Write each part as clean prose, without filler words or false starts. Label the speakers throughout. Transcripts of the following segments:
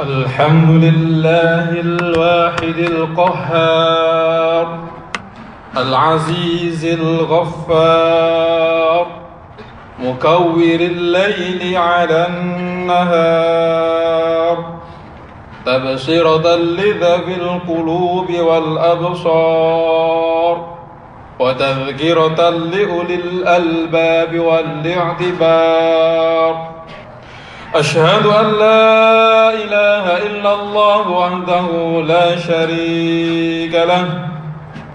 Speaker 1: الحمد لله الواحد القهار العزيز الغفار مكور الليل على النهار تبصرة لذوي القلوب والأبصار وتذكرة لأولي الألباب والاعتبار. أشهد أن لا إله إلا الله وحده لا شريك له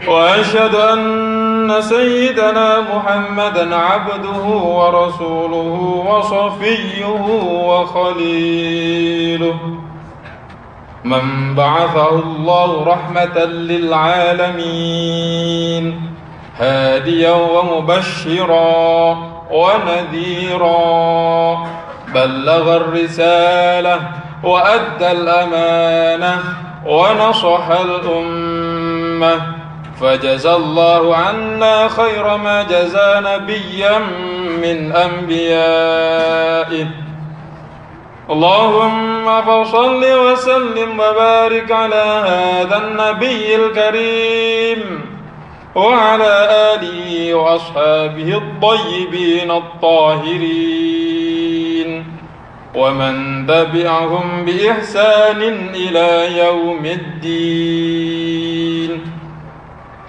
Speaker 1: وأشهد أن سيدنا محمدا عبده ورسوله وصفيه وخليله من بعثه الله رحمة للعالمين هاديا ومبشرا ونذيرا بلغ الرسالة وأدى الأمانة ونصح الأمة فجزى الله عنا خير ما جزى نبيا من أنبيائه. اللهم فصل وسلم وبارك على هذا النبي الكريم وعلى آله وأصحابه الطيبين الطاهرين ومن تبعهم بإحسان إلى يوم الدين.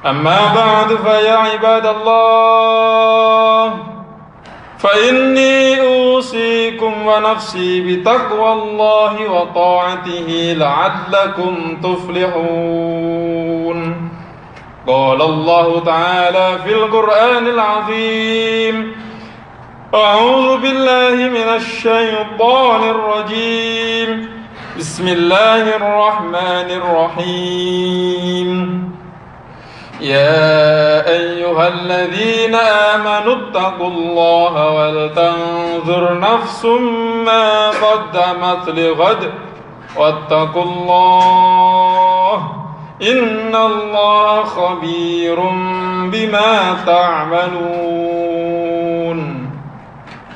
Speaker 1: أما بعد فيا عباد الله فإني أوصيكم ونفسي بتقوى الله وطاعته لعلكم تفلحون. قال الله تعالى في القرآن العظيم: أعوذ بالله من الشيطان الرجيم بسم الله الرحمن الرحيم. يا أيها الذين آمنوا اتقوا الله ولتنظر نفس ما قدمت لغد واتقوا الله إن الله خبير بما تعملون.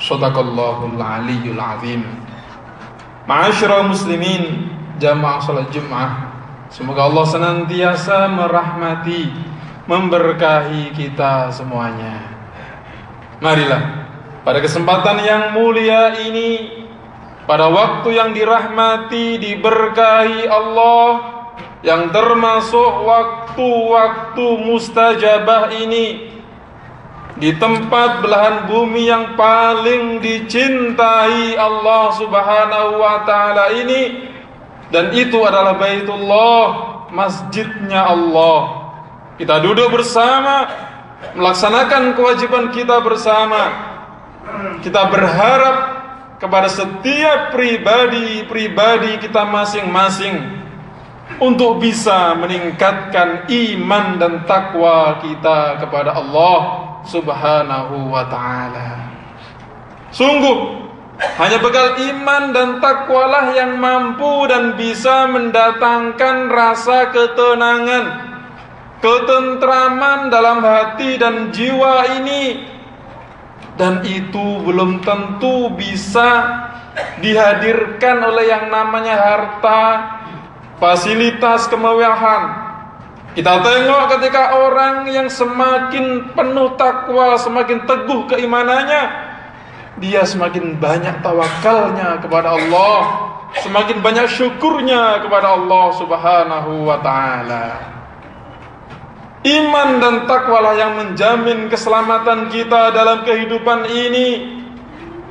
Speaker 1: Shadaqallahul aliyyul azim. Ma'asyiral muslimin, jamaah salat Jumat, semoga Allah senantiasa merahmati, memberkahi kita semuanya. Marilah pada kesempatan yang mulia ini, pada waktu yang dirahmati, diberkahi Allah, yang termasuk waktu-waktu mustajabah ini, di tempat belahan bumi yang paling dicintai Allah Subhanahu wa ta'ala ini, dan itu adalah Baitullah, masjidnya Allah. Kita duduk bersama, melaksanakan kewajiban kita bersama. Kita berharap kepada setiap pribadi kita masing-masing untuk bisa meningkatkan iman dan takwa kita kepada Allah Subhanahu wa ta'ala. Sungguh hanya bekal iman dan takwalah yang mampu dan bisa mendatangkan rasa ketenangan, ketentraman dalam hati dan jiwa ini. Dan itu belum tentu bisa dihadirkan oleh yang namanya harta, fasilitas, kemewahan. Kita tengok ketika orang yang semakin penuh takwa, semakin teguh keimanannya, dia semakin banyak tawakalnya kepada Allah, semakin banyak syukurnya kepada Allah Subhanahu wa ta'ala. Iman dan takwalah yang menjamin keselamatan kita dalam kehidupan ini,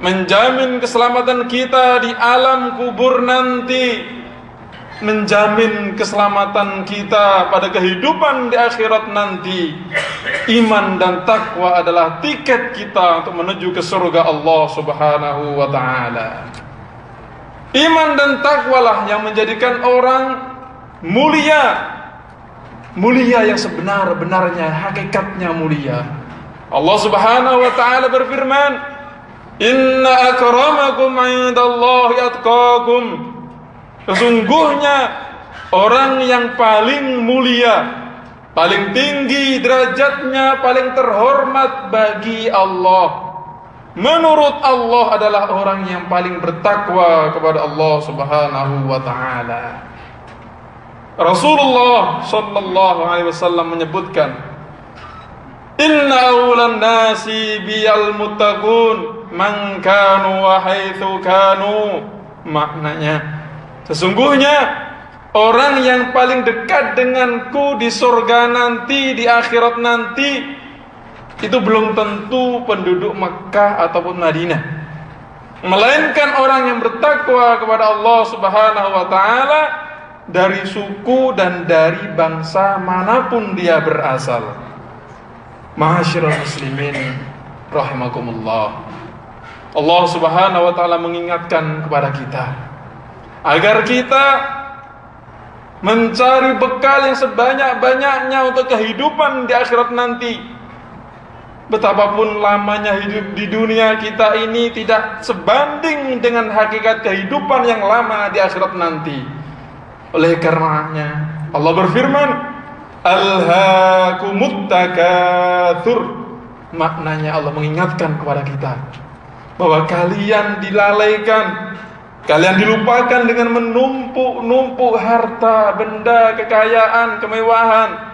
Speaker 1: menjamin keselamatan kita di alam kubur nanti, menjamin keselamatan kita pada kehidupan di akhirat nanti. Iman dan takwa adalah tiket kita untuk menuju ke surga Allah Subhanahu wa ta'ala. Iman dan takwalah yang menjadikan orang mulia, mulia yang sebenar-benarnya, hakikatnya mulia. Allah Subhanahu wa ta'ala berfirman: Inna akramakum indallahi atqakum. Sesungguhnya orang yang paling mulia, paling tinggi derajatnya, paling terhormat bagi Allah menurut Allah adalah orang yang paling bertakwa kepada Allah Subhanahu wa taala. Rasulullah sallallahu alaihi wasallam menyebutkan, "Inna awlan nasi biyal muttaqun man kanu wa haitsu kanu." Maknanya, sesungguhnya orang yang paling dekat denganku di surga nanti, di akhirat nanti, itu belum tentu penduduk Makkah ataupun Madinah, melainkan orang yang bertakwa kepada Allah Subhanahu wa taala dari suku dan dari bangsa manapun dia berasal. Ma'asyiral muslimin rahimakumullah. Allah Subhanahu wa taala mengingatkan kepada kita agar kita mencari bekal yang sebanyak-banyaknya untuk kehidupan di akhirat nanti. Betapapun lamanya hidup di dunia kita ini tidak sebanding dengan hakikat kehidupan yang lama di akhirat nanti. Oleh karenanya Allah berfirman, "Alhaakumut takatsur." Maknanya Allah mengingatkan kepada kita bahwa kalian dilalaikan, kalian dilupakan dengan menumpuk-numpuk harta, benda, kekayaan, kemewahan.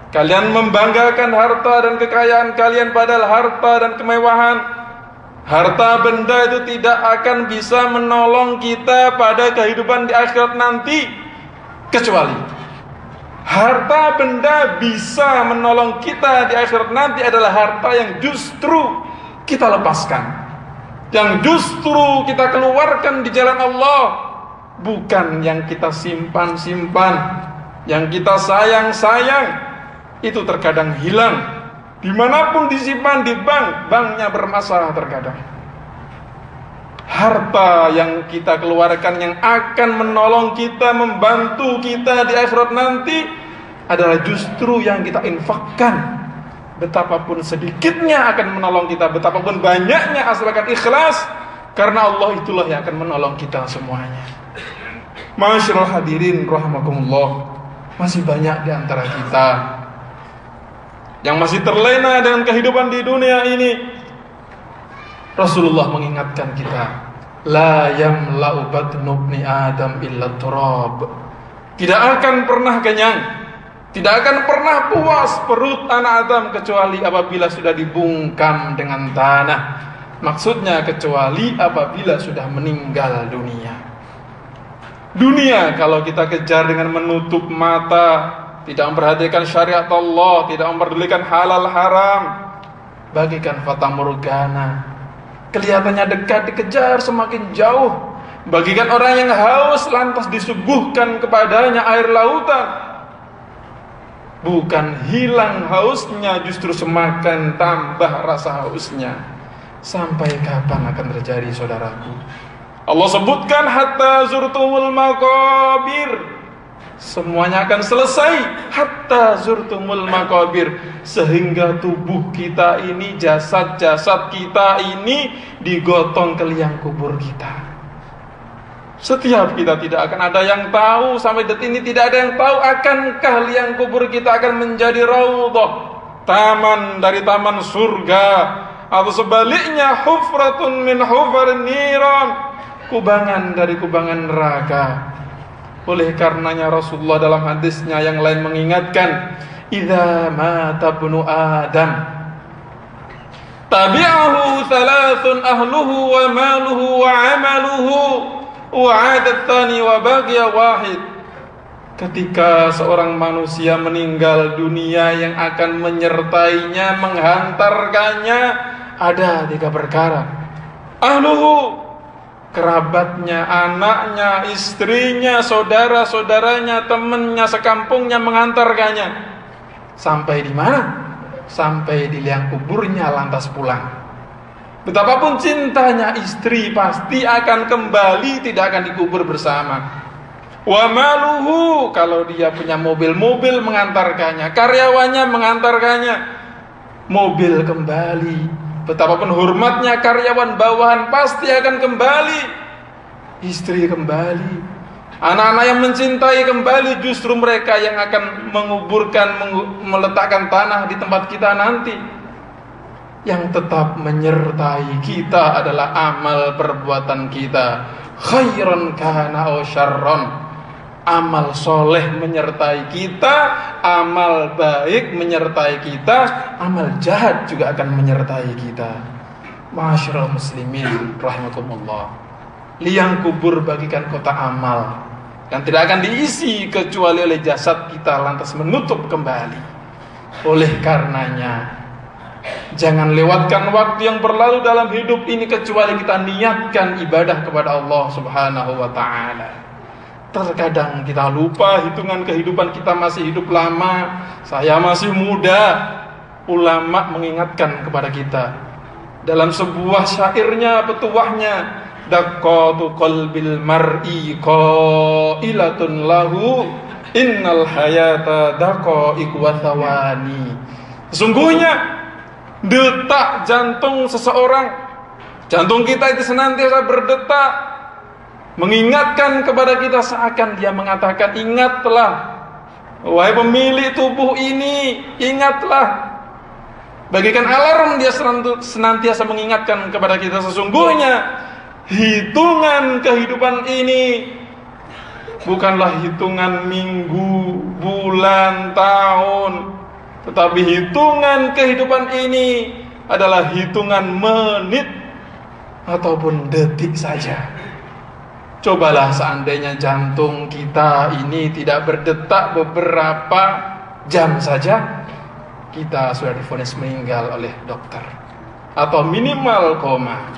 Speaker 1: Kalian membanggakan harta dan kekayaan kalian, padahal harta dan kemewahan, harta benda itu tidak akan bisa menolong kita pada kehidupan di akhirat nanti, kecuali harta benda bisa menolong kita di akhirat nanti adalah harta yang justru kita lepaskan, yang justru kita keluarkan di jalan Allah, bukan yang kita simpan-simpan, yang kita sayang-sayang. Itu terkadang hilang. Dimanapun disimpan di bank, banknya bermasalah terkadang. Harta yang kita keluarkan yang akan menolong kita, membantu kita di akhirat nanti adalah justru yang kita infakkan. Betapapun sedikitnya akan menolong kita, betapapun banyaknya, asalkan ikhlas, karena Allah itulah yang akan menolong kita semuanya. Ma'asyiral hadirin rahimakumullah, masih banyak di antara kita yang masih terlena dengan kehidupan di dunia ini. Rasulullah mengingatkan kita, la yamla'u batnu ibni Adam illa turab. Tidak akan pernah kenyang, tidak akan pernah puas perut anak Adam kecuali apabila sudah dibungkam dengan tanah. Maksudnya kecuali apabila sudah meninggal dunia. Dunia kalau kita kejar dengan menutup mata, tidak memperhatikan syariat Allah, tidak memperdulikan halal haram, bagikan fata morgana. Kelihatannya dekat, dikejar semakin jauh. Bagikan orang yang haus lantas disuguhkan kepadanya air lautan. Bukan hilang hausnya, justru semakin tambah rasa hausnya. Sampai kapan akan terjadi, saudaraku? Allah sebutkan hatta zurtumul maqabir. Semuanya akan selesai hatta zurtumul maqabir, sehingga tubuh kita ini, jasad-jasad kita ini digotong ke liang kubur kita. Setiap kita tidak akan ada yang tahu, sampai detik ini tidak ada yang tahu akankah liang kubur kita akan menjadi raudhah, taman dari taman surga, atau sebaliknya hufratun min hufarin niran, kubangan dari kubangan neraka. Oleh karenanya Rasulullah dalam hadisnya yang lain mengingatkan, idza mata ibnu Adam tabi'ahu thalathun ahluhu wa maluhu wa amaluhu wa 'ada tsani wa baqiya wahid. Ketika seorang manusia meninggal dunia, yang akan menyertainya, menghantarkannya ada 3 perkara. Ahluhu, kerabatnya, anaknya, istrinya, saudara-saudaranya, temannya, sekampungnya mengantarkannya. Sampai di mana? Sampai di liang kuburnya lantas pulang. Betapapun cintanya istri, pasti akan kembali, tidak akan dikubur bersama. Wa maluhu, kalau dia punya mobil-mobil mengantarkannya, karyawannya mengantarkannya, mobil kembali. Betapapun hormatnya karyawan bawahan, pasti akan kembali. Istri kembali, anak-anak yang mencintai kembali. Justru mereka yang akan menguburkan, meletakkan tanah di tempat kita nanti. yang tetap menyertai kita adalah amal perbuatan kita, khairan kana aw syarron. Amal soleh menyertai kita, amal baik menyertai kita, amal jahat juga akan menyertai kita. Ma'asyiral muslimin rahimakumullah. Liang kubur bagikan kotak amal dan tidak akan diisi kecuali oleh jasad kita lantas menutup kembali. Oleh karenanya, jangan lewatkan waktu yang berlalu dalam hidup ini kecuali kita niatkan ibadah kepada Allah Subhanahu wa ta'ala. Terkadang kita lupa hitungan kehidupan kita masih hidup lama, saya masih muda. Ulama mengingatkan kepada kita dalam sebuah syairnya, petuahnya, daqqatu qalbil mar'i qailatun lahu innal hayata daqaiq wa thawani. Sesungguhnya detak jantung seseorang, jantung kita itu senantiasa berdetak, mengingatkan kepada kita seakan dia mengatakan, ingatlah wahai pemilik tubuh ini, ingatlah. Bagaikan alarm dia senantiasa mengingatkan kepada kita, sesungguhnya hitungan kehidupan ini bukanlah hitungan minggu, bulan, tahun, tetapi hitungan kehidupan ini adalah hitungan menit ataupun detik saja. Cobalah seandainya jantung kita ini tidak berdetak beberapa jam saja, kita sudah divonis meninggal oleh dokter atau minimal koma.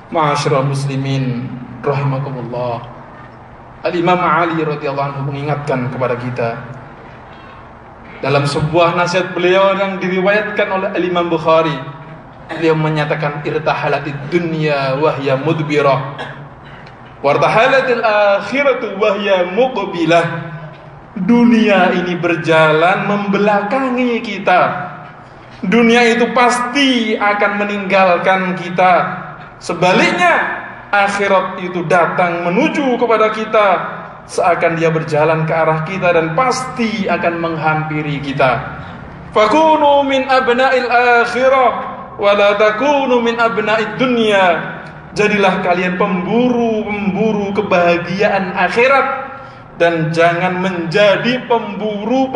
Speaker 1: Ma'asyiral muslimin rahimakumullah. Al-Imam Ali radhiyallahu anhu mengingatkan kepada kita dalam sebuah nasihat beliau yang diriwayatkan oleh Al-Imam Bukhari. Beliau menyatakan, irtahalatid dunya wa hiya mudbirah, wartahalatil akhiratu wahya muqbilah. Dunia ini berjalan membelakangi kita. Dunia itu pasti akan meninggalkan kita. Sebaliknya, akhirat itu datang menuju kepada kita, seakan dia berjalan ke arah kita dan pasti akan menghampiri kita. Fakunu min abna'il akhirah wa la takunu min abna'id dunya. Jadilah kalian pemburu kebahagiaan akhirat, dan jangan menjadi pemburu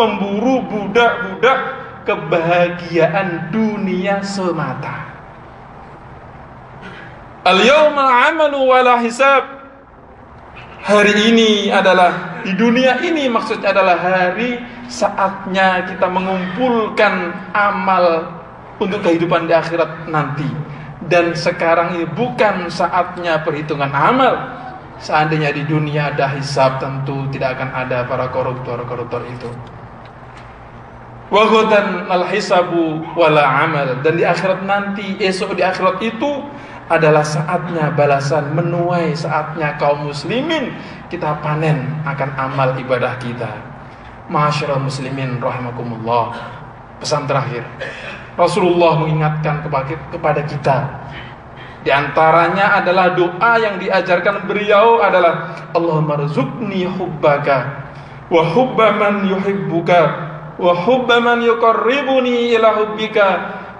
Speaker 1: budak-budak kebahagiaan dunia semata. Al-yawma amalu wala hisab. Hari ini adalah, di dunia ini maksudnya adalah hari saatnya kita mengumpulkan amal untuk kehidupan di akhirat nanti. Dan sekarang ini bukan saatnya perhitungan amal. Seandainya di dunia ada hisab, tentu tidak akan ada para koruptor itu. Wa ghadan al-hisabu wala amal. Dan di akhirat nanti, esok di akhirat itu adalah saatnya balasan menuai, saatnya kaum muslimin kita panen akan amal ibadah kita. Ma'asyiral muslimin rahimakumullah. Pesan terakhir, Rasulullah mengingatkan kepada kita. Di antaranya adalah doa yang diajarkan beliau adalah Allahumma rzuqni hubbaka wa hubba man yuhibbuka wa hubba man yuqarribuni ila hubbika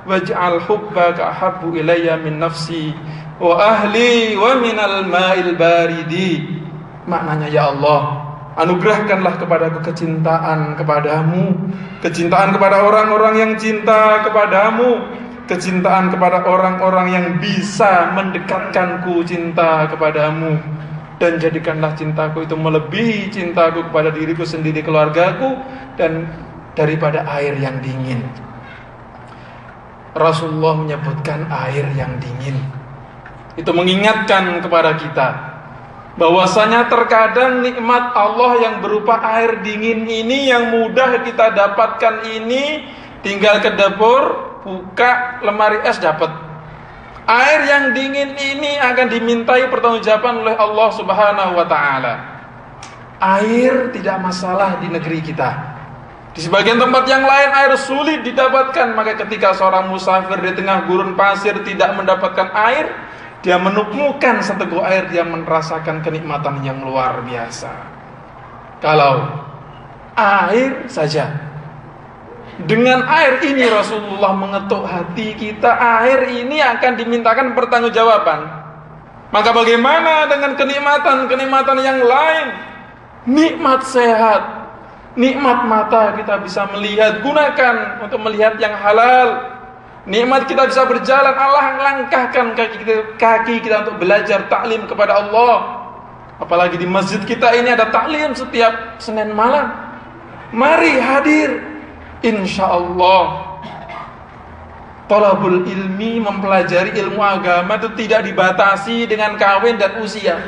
Speaker 1: waj'al hubbaka ahabbu ilayya min nafsi wa ahli wa minal ma'il baridi. Maknanya, ya Allah, anugerahkanlah kepadaku kecintaan kepadamu, kecintaan kepada orang-orang yang cinta kepadamu, kecintaan kepada orang-orang yang bisa mendekatkanku cinta kepadamu, dan jadikanlah cintaku itu melebihi cintaku kepada diriku sendiri, keluargaku, dan daripada air yang dingin. Rasulullah menyebutkan air yang dingin. Itu mengingatkan kepada kita bahwasanya terkadang nikmat Allah yang berupa air dingin ini yang mudah kita dapatkan ini, tinggal ke dapur, buka lemari es, dapat. Air yang dingin ini akan dimintai pertanggungjawaban oleh Allah Subhanahu wa ta'ala. Air tidak masalah di negeri kita. Di sebagian tempat yang lain air sulit didapatkan. Maka ketika seorang musafir di tengah gurun pasir tidak mendapatkan air, dia menemukan seteguk air, dia merasakan kenikmatan yang luar biasa. Kalau air saja Dengan air ini Rasulullah mengetuk hati kita. Air ini akan dimintakan pertanggungjawaban. Maka bagaimana dengan kenikmatan yang lain? Nikmat sehat, nikmat mata kita bisa melihat, gunakan untuk melihat yang halal. Nikmat kita bisa berjalan, Allah langkahkan kaki kita untuk belajar taklim kepada Allah. Apalagi di masjid kita ini ada taklim setiap Senin malam. Mari hadir. Insyaallah talabul ilmi, mempelajari ilmu agama itu tidak dibatasi dengan kawin dan usia.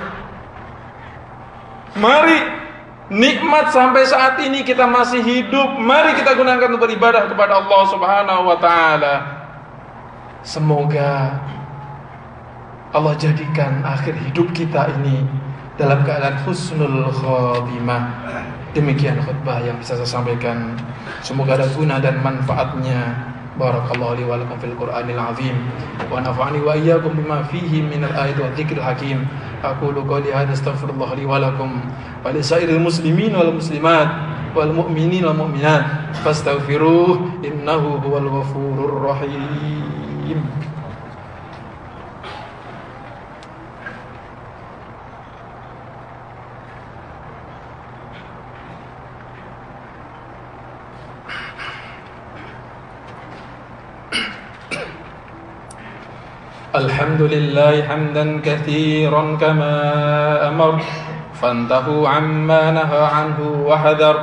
Speaker 1: Mari, nikmat sampai saat ini kita masih hidup, mari kita gunakan untuk beribadah kepada Allah Subhanahu wa taala. Semoga Allah jadikan akhir hidup kita ini dalam keadaan husnul khotimah. Demikian khutbah yang bisa saya sampaikan. Semoga ada guna dan manfaatnya. Barakallahu li wa lakum fil Qur'anil azim wa nafa'ani wa iyyakum bima fihi minal ayati wa dzikril hakim. Aqulu qouli hadza astaghfirullah li wa lakum wa li sairil muslimin wal muslimat wal mu'minin wal mu'minat fastaghfiruh innahu huwal ghafurur rahim. الحمد لله حمدا كثيرا كما أمر فانتهوا عما نهى عنه وحذر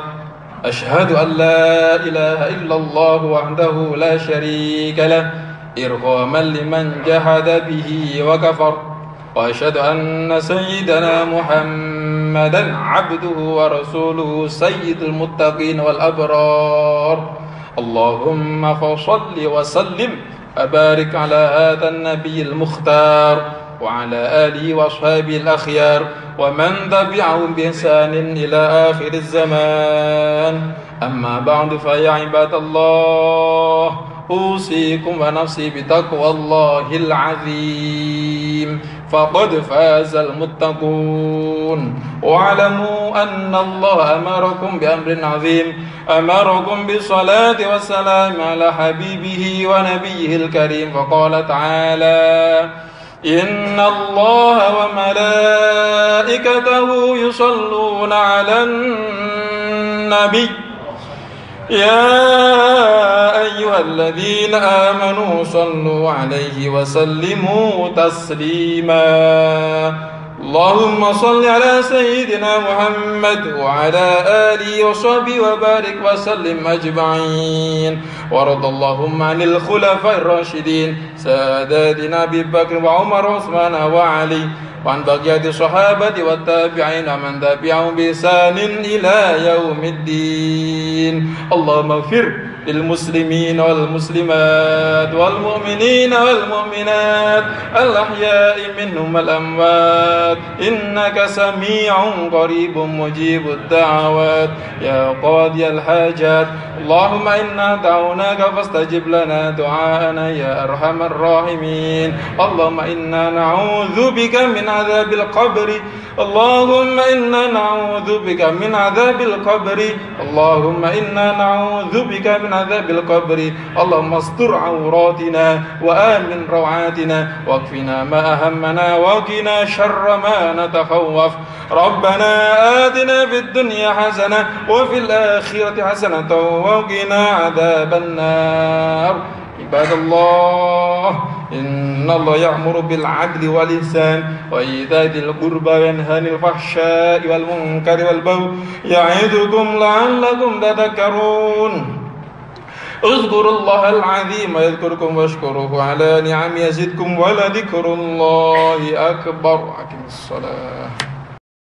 Speaker 1: أشهد أن لا إله إلا الله وحده لا شريك له إرغاما لمن جحد به وكفر وأشهد أن سيدنا محمدا عبده ورسوله سيد المتقين والأبرار اللهم فصل وسلم أبارك على هذا النبي المختار وعلى آله وأصحابه الأخيار ومن تبعهم بإحسان إلى آخر الزمان أما بعد فيا عباد الله أوصيكم ونفسي بتقوى الله العظيم فقد فاز المتقون واعلموا أن الله أمركم بأمر عظيم أمركم بالصلاة والسلام على حبيبه ونبيه الكريم فقال تعالى إن الله وملائكته يصلون على النبي يا أيها الذين آمنوا صلوا عليه وسلموا تسليما اللهم صل على سيدنا محمد وعلى آله وصحبه وبارك وسلم أجمعين وارض اللهم عن الخلفاء الراشدين ساداتنا أبي بكر وعمر وعثمان وعلي وعن بقية الصحابة والتابعين ومن تبعهم بإحسان إلى يوم الدين اللهم اغفر للمسلمين والمسلمات والمؤمنين والمؤمنات الأحياء منهم والأموات إنك سميع قريب مجيب الدعوات يا قاضي الحاجات اللهم إنا دعوناك فاستجب لنا دعاءنا يا أرحم الراحمين اللهم إنا نعوذ بك من عذاب القبر اللهم إنا نعوذ بك من عذاب القبر اللهم إنا نعوذ بك من عذاب القبر اللهم استر عوراتنا وآمن روعاتنا واكفنا ما أهمنا وقنا شر ما نتخوف ربنا آتنا في الدنيا حسنة وفي الآخرة حسنة وقنا عذاب النار عباد الله إن الله يأمر بالعدل والإحسان وإيتاء ذي القربى وينهى عن الفحشاء والمنكر والبغي يعظكم لعلكم تذكرون اذكروا الله العظيم يذكركم واشكروه على نعم يزدكم ولذكر الله أكبر أقم الصلاة